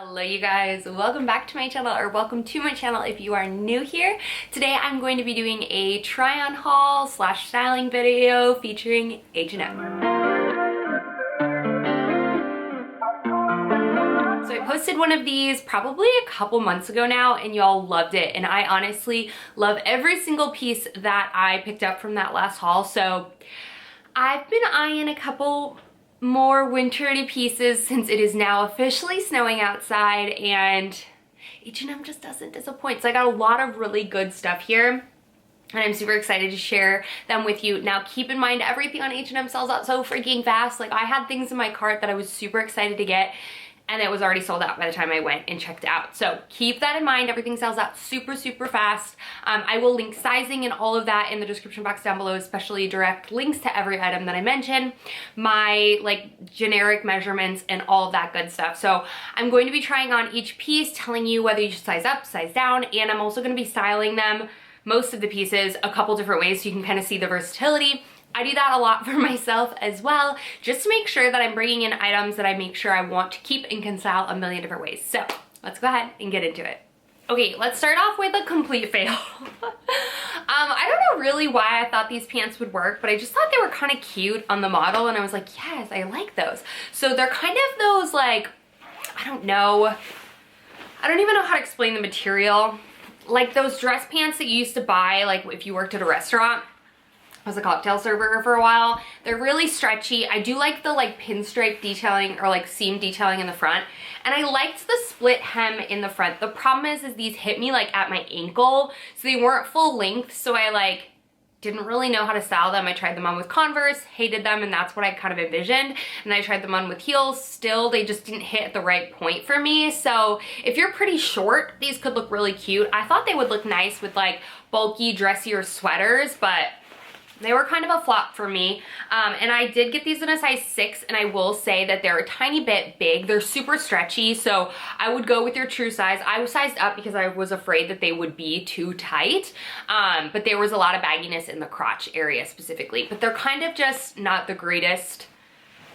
Hello you guys, welcome back to my channel, or welcome to my channel if you are new here. Today I'm going to be doing a try on haul slash styling video featuring H&M. So I posted one of these probably a couple months ago now and y'all loved it, and I honestly love every single piece that I picked up from that last haul. So I've been eyeing a couple more wintery pieces since it is now officially snowing outside, and H&M just doesn't disappoint. So I got a lot of really good stuff here and I'm super excited to share them with you. Now keep in mind, everything on H&M sells out so freaking fast. Like, I had things in my cart that I was super excited to get and it was already sold out by the time I went and checked out. So keep that in mind. Everything sells out super fast. I will link sizing and all of that in the description box down below, especially direct links to every item that I mentioned, my like generic measurements and all of that good stuff. So I'm going to be trying on each piece, telling you whether you should size up, size down, and I'm also going to be styling them, most of the pieces, a couple different ways so you can kind of see the versatility. I do that a lot for myself as well, just to make sure that I'm bringing in items that I make sure I want to keep and can style a million different ways. So let's go ahead and get into it. Okay, let's start off with a complete fail. I don't know really why I thought these pants would work, but I just thought they were kind of cute on the model and I was like, yes, I like those. So they're kind of those, like, I don't even know how to explain the material. Like those dress pants that you used to buy, like if you worked at a restaurant. I was a cocktail server for a while. They're really stretchy. I do like the like pinstripe detailing or like seam detailing in the front. And I liked the split hem in the front. The problem is these hit me like at my ankle. So they weren't full length. So I like didn't really know how to style them. I tried them on with Converse, hated them, and that's what I kind of envisioned. And I tried them on with heels. Still, they just didn't hit at the right point for me. So if you're pretty short, these could look really cute. I thought they would look nice with like bulky, dressier sweaters, but they were kind of a flop for me. And I did get these in a size 6, and I will say that they're a tiny bit big. They're super stretchy, so I would go with your true size. I was sized up because I was afraid that they would be too tight, but there was a lot of bagginess in the crotch area specifically. But they're kind of just not the greatest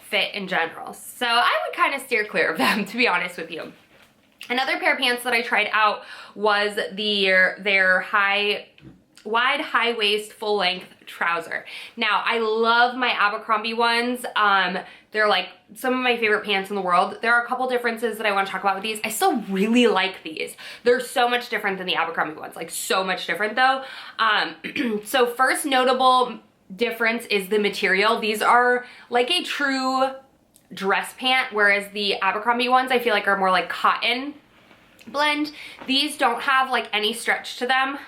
fit in general. So I would kind of steer clear of them, to be honest with you. Another pair of pants that I tried out was their wide high waist full length trouser. Now I love my Abercrombie ones. They're like some of my favorite pants in the world. There are a couple differences that I want to talk about with these. I still really like these. They're so much different than the Abercrombie ones, like so much different though. So first notable difference is the material. These are like a true dress pant, whereas the Abercrombie ones I feel like are more like cotton blend. These don't have like any stretch to them.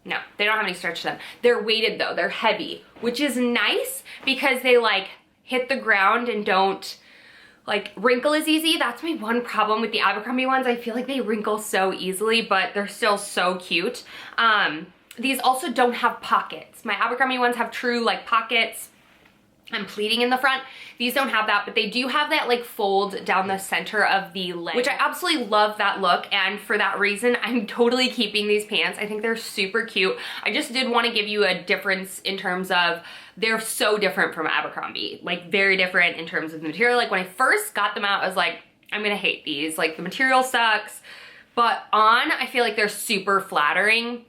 No, they don't have any stretch to them. They're weighted though, they're heavy, which is nice because they like hit the ground and don't like wrinkle as easy. That's my one problem with the Abercrombie ones. I feel like they wrinkle so easily, but they're still so cute. These also don't have pockets. My Abercrombie ones have true like pockets and pleating in the front. These don't have that, but they do have that like fold down the center of the leg, which I absolutely love that look. And for that reason, I'm totally keeping these pants. I think they're super cute. I just did want to give you a difference in terms of they're so different from Abercrombie, like very different in terms of the material. Like when I first got them out, I was like, I'm gonna hate these. Like the material sucks, but on, I feel like they're super flattering,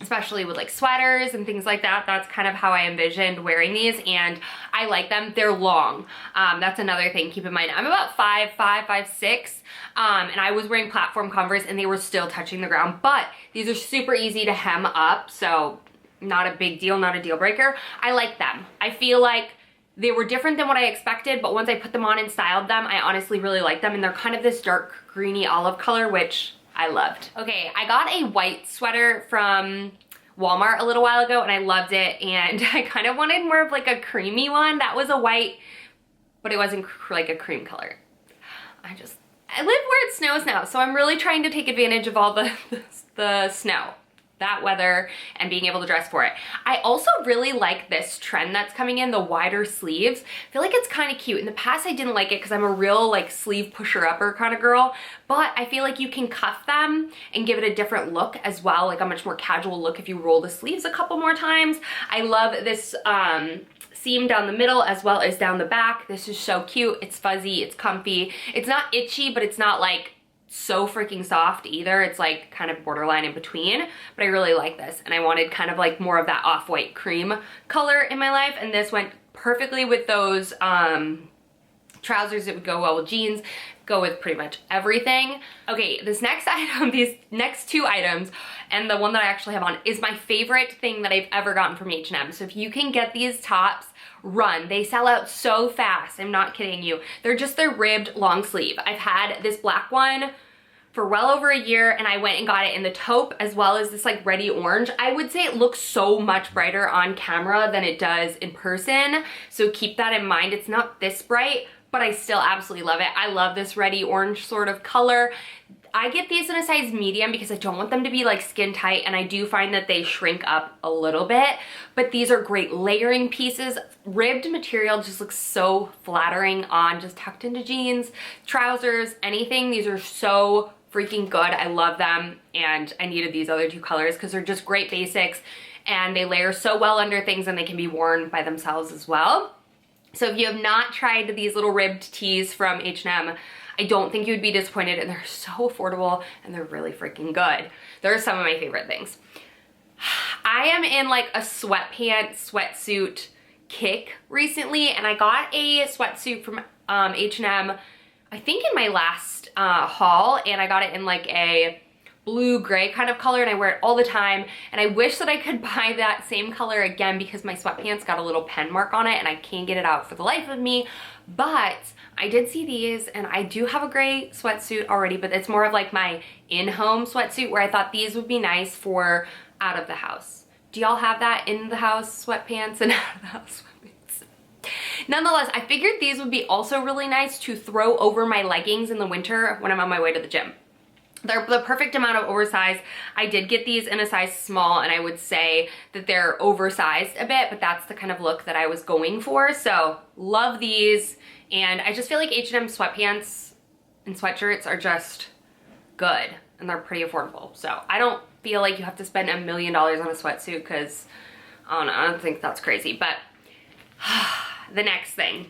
especially with like sweaters and things like that. That's kind of how I envisioned wearing these, and I like them. They're long. That's another thing, keep in mind. I'm about 5'5", 5'6", and I was wearing platform Converse and they were still touching the ground, but these are super easy to hem up, so not a big deal, not a deal breaker. I like them. I feel like they were different than what I expected, but once I put them on and styled them, I honestly really like them, and they're kind of this dark greeny olive color, which I loved. Okay, I got a white sweater from Walmart a little while ago and I loved it, and I kind of wanted more of like a creamy one. That was a white, but it wasn't like a cream color. I live where it snows now, so I'm really trying to take advantage of all the snow, that weather, and being able to dress for it. I also really like this trend that's coming in, the wider sleeves. I feel like it's kind of cute. In the past I didn't like it because I'm a real like sleeve pusher upper kind of girl, but I feel like you can cuff them and give it a different look as well, like a much more casual look if you roll the sleeves a couple more times. I love this seam down the middle as well as down the back. This is so cute. It's fuzzy, it's comfy. It's not itchy, but it's not like so freaking soft either. It's like kind of borderline in between, but I really like this. And I wanted kind of like more of that off-white cream color in my life. And this went perfectly with those trousers. It would go well with jeans, go with pretty much everything. Okay, this next item, these next two items, and the one that I actually have on is my favorite thing that I've ever gotten from H&M. So if you can get these tops, run. They sell out so fast. I'm not kidding you. They're just their ribbed long sleeve. I've had this black one for well over a year, and I went and got it in the taupe as well as this like reddy orange. I would say it looks so much brighter on camera than it does in person. So keep that in mind. It's not this bright, but I still absolutely love it. I love this reddy orange sort of color. I get these in a size medium because I don't want them to be like skin tight, and I do find that they shrink up a little bit, but these are great layering pieces. Ribbed material just looks so flattering on just tucked into jeans, trousers, anything. These are so freaking good. I love them, and I needed these other two colors because they're just great basics, and they layer so well under things, and they can be worn by themselves as well. So if you have not tried these little ribbed tees from H&M, I don't think you would be disappointed, and they're so affordable and they're really freaking good. They're some of my favorite things. I am in like a sweatsuit kick recently, and I got a sweatsuit from H&M, I think in my last haul, and I got it in like a blue gray kind of color, and I wear it all the time, and I wish that I could buy that same color again because my sweatpants got a little pen mark on it and I can't get it out for the life of me. But I did see these, and I do have a gray sweatsuit already, but it's more of like my in-home sweatsuit where I thought these would be nice for out of the house. Do y'all have that in the house sweatpants and out of the house sweatpants? Nonetheless, I figured these would be also really nice to throw over my leggings in the winter when I'm on my way to the gym. They're the perfect amount of oversized. I did get these in a size small, and I would say that they're oversized a bit, but that's the kind of look that I was going for. So love these, and I just feel like H&M sweatpants and sweatshirts are just good, and they're pretty affordable. So I don't feel like you have to spend $1 million on a sweatsuit because, I don't know, I don't think that's crazy. But the next thing,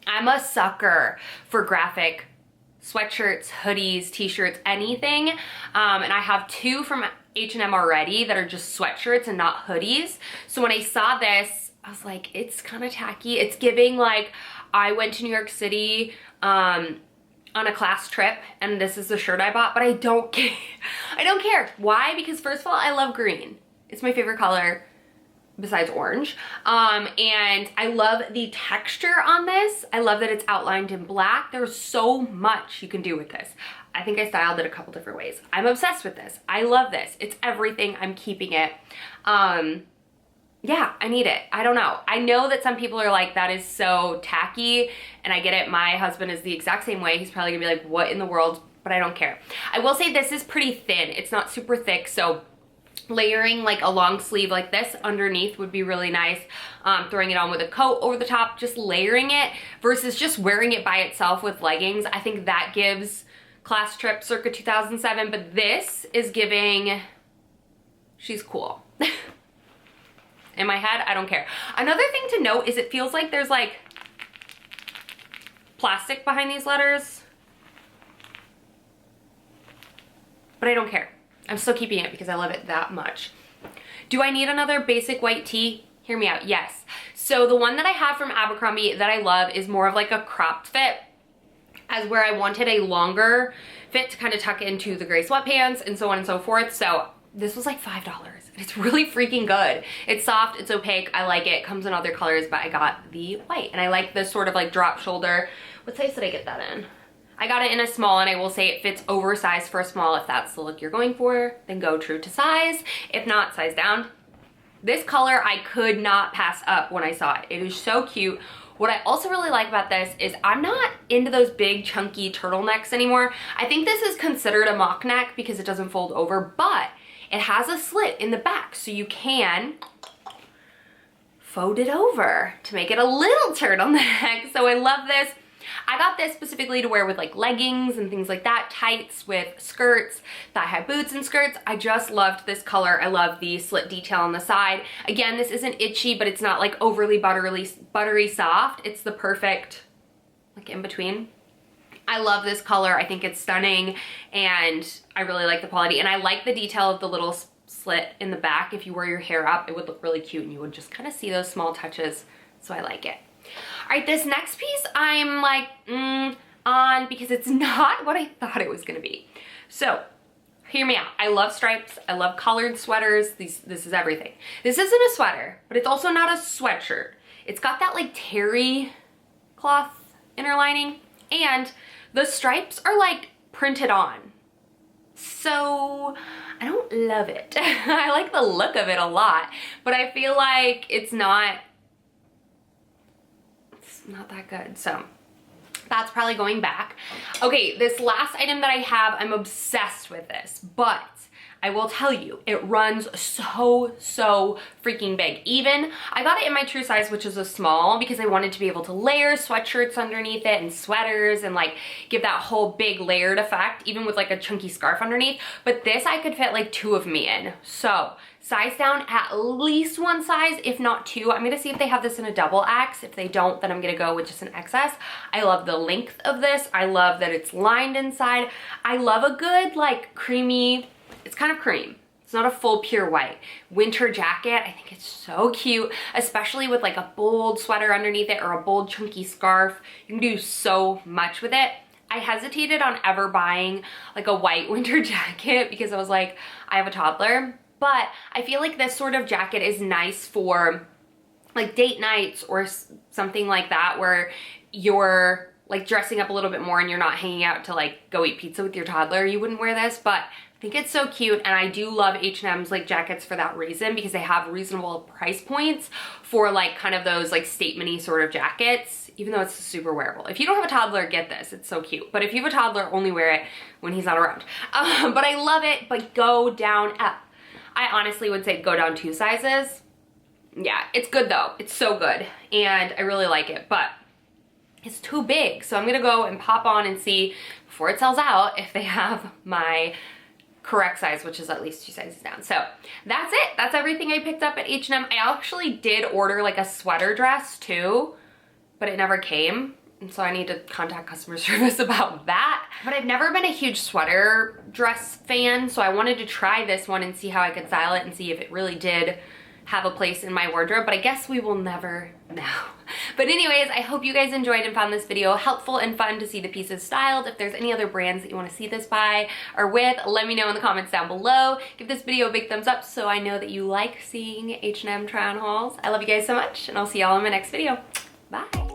I'm a sucker for graphic sweatshirts, hoodies, t-shirts, anything. And I have two from H&M already that are just sweatshirts and not hoodies. So when I saw this, I was like, it's kind of tacky. It's giving like, I went to New York City on a class trip, and this is the shirt I bought, but I don't care. I don't care. Why? Because first of all, I love green. It's my favorite color besides orange. And I love the texture on this. I love that it's outlined in black. There's so much you can do with this. I think I styled it a couple different ways. I'm obsessed with this. I love this. It's everything. I'm keeping it. Yeah, I need it. I don't know. I know that some people are like, that is so tacky, and I get it. My husband is the exact same way. He's probably gonna be like, what in the world? But I don't care. I will say this is pretty thin. It's not super thick, so layering like a long sleeve like this underneath would be really nice. Throwing it on with a coat over the top, just layering it versus just wearing it by itself with leggings. I think that gives class trip circa 2007, but this is giving, she's cool. In my head, I don't care. Another thing to note is it feels like there's like plastic behind these letters, but I don't care. I'm still keeping it because I love it that much. Do I need another basic white tee? Hear me out, yes. So the one that I have from Abercrombie that I love is more of like a cropped fit, as where I wanted a longer fit to kind of tuck into the gray sweatpants and so on and so forth. So this was like $5. It's really freaking good. It's soft, it's opaque, I like it. Comes in other colors, but I got the white. And I like this sort of like drop shoulder. What size did I get that in? I got it in a small, and I will say it fits oversized for a small. If that's the look you're going for, then go true to size. If not, size down. This color I could not pass up when I saw it. It is so cute. What I also really like about this is I'm not into those big chunky turtlenecks anymore. I think this is considered a mock neck because it doesn't fold over, but it has a slit in the back, so you can fold it over to make it a little turtleneck. So I love this. I got this specifically to wear with like leggings and things like that, tights with skirts, thigh-high boots and skirts. I just loved this color. I love the slit detail on the side. Again, this isn't itchy, but it's not like overly buttery soft. It's the perfect like in between. I love this color. I think it's stunning and I really like the quality, and I like the detail of the little slit in the back. If you wear your hair up, it would look really cute and you would just kind of see those small touches, so I like it. All right, this next piece I'm like on because it's not what I thought it was gonna be. So hear me out. I love stripes. I love collared sweaters. This is everything. This isn't a sweater, but it's also not a sweatshirt. It's got that like terry cloth inner lining, and the stripes are like printed on. So I don't love it. I like the look of it a lot, but I feel like it's not that good. So that's probably going back. Okay, this last item that I have, I'm obsessed with this, but I will tell you, it runs so freaking big. Even, I got it in my true size, which is a small, because I wanted to be able to layer sweatshirts underneath it and sweaters and like give that whole big layered effect, even with like a chunky scarf underneath. But this I could fit like 2 of me in. So size down at least 1 size, if not 2. I'm gonna see if they have this in a double X. If they don't, then I'm gonna go with just an XS. I love the length of this. I love that it's lined inside. I love a good like creamy, it's kind of cream. It's not a full pure white. Winter jacket, I think it's so cute, especially with like a bold sweater underneath it or a bold chunky scarf. You can do so much with it. I hesitated on ever buying like a white winter jacket because I was like, I have a toddler, but I feel like this sort of jacket is nice for like date nights or something like that where you're like dressing up a little bit more and you're not hanging out to like go eat pizza with your toddler. You wouldn't wear this, but I think it's so cute, and I do love H&M's like jackets for that reason, because they have reasonable price points for like kind of those like statement-y sort of jackets, even though it's super wearable. If you don't have a toddler, get this, it's so cute. But if you have a toddler, only wear it when he's not around. But I love it, but go down up. I honestly would say go down 2 sizes. Yeah, it's good though, it's so good, and I really like it, but it's too big. So I'm gonna go and pop on and see before it sells out if they have my correct size, which is at least 2 sizes down. So that's it. That's everything I picked up at H&M. I actually did order like a sweater dress too, but it never came. And so I need to contact customer service about that. But I've never been a huge sweater dress fan, so I wanted to try this one and see how I could style it and see if it really did have a place in my wardrobe, but I guess we will never know. But anyways, I hope you guys enjoyed and found this video helpful and fun to see the pieces styled. If there's any other brands that you want to see this by or with, let me know in the comments down below. Give this video a big thumbs up so I know that you like seeing H&M try on hauls. I love you guys so much, and I'll see y'all in my next video. Bye.